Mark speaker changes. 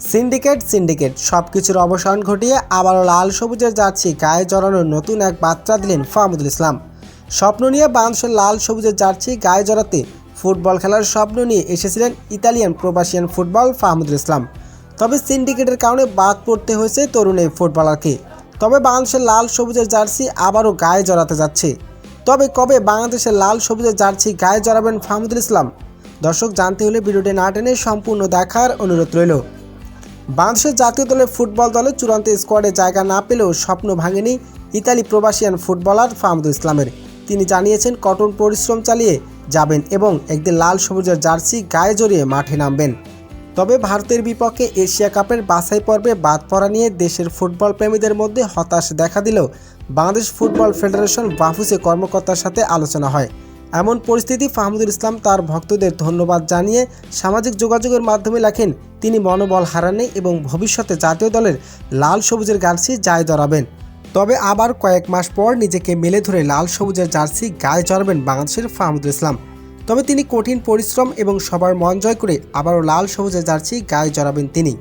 Speaker 1: Syndicate সবকিছুর অবসান ঘটিয়ে আবারও লাল সবুজের জার্সি গায়ে জড়ানোর নতুন এক বার্তা দিলেন ফাহমুদুল ইসলাম। স্বপ্ন নিয়ে বাংলাদেশের লাল সবুজের জার্সি গায়ে জড়াতে ফুটবল খেলার স্বপ্ন নিয়ে এসেছিলেন ইতালিয়ান প্রবাসিয়ান ফুটবল ফাহমুদুল ইসলাম। তবে সিন্ডিকেটের কারণে বাদ পড়তে হয়েছে তরুণ এই ফুটবলারকে। তবে বাংলাদেশের লাল সবুজের জার্সি আবারও গায়ে জড়াতে যাচ্ছে। তবে কবে বাংলাদেশের লাল সবুজের জার্সি গায়ে জড়াবেন ফাহমুদুল ইসলাম? দর্শক, জানতে হলে ভিডিওটি না টেনে সম্পূর্ণ দেখার অনুরোধ রইল। বাংলাদেশের জাতীয় দলের ফুটবল দলে চূড়ান্ত স্কোয়াডে জায়গা না পেলেও স্বপ্ন ভাঙেনি ইতালি প্রবাসিয়ান ফুটবলার ফাহমুদুল ইসলামের। তিনি জানিয়েছেন কঠোর পরিশ্রম চালিয়ে যাবেন এবং একদিন লাল সবুজের জার্সি গায়ে জড়িয়ে মাঠে নামবেন। তবে ভারতের বিপক্ষে এশিয়া কাপের বাছাই পর্বে বাদ পড়া নিয়ে দেশের ফুটবল প্রেমীদের মধ্যে হতাশ দেখা দিলেও বাংলাদেশ ফুটবল ফেডারেশন বাফুসে কর্মকর্তার সাথে আলোচনা হয়। এমন পরিস্থিতি ফাহমুদুল ইসলাম তার ভক্তদের ধন্যবাদ জানিয়ে সামাজিক যোগাযোগের মাধ্যমে লেখেন তিনি মনোবল হারাননি এবং ভবিষ্যতে জাতীয় দলের লাল সবুজের জার্সি গায়ে জড়াবেন। তবে আবার কয়েক মাস পর নিজেকে মেলে ধরে লাল সবুজের জার্সি গায়ে জড়াবেন বাংলাদেশের ফাহমুদুল ইসলাম। তবে তিনি কঠিন পরিশ্রম এবং সবার মন জয় করে আবারও লাল সবুজের জার্সি গায়ে জড়াবেন তিনি।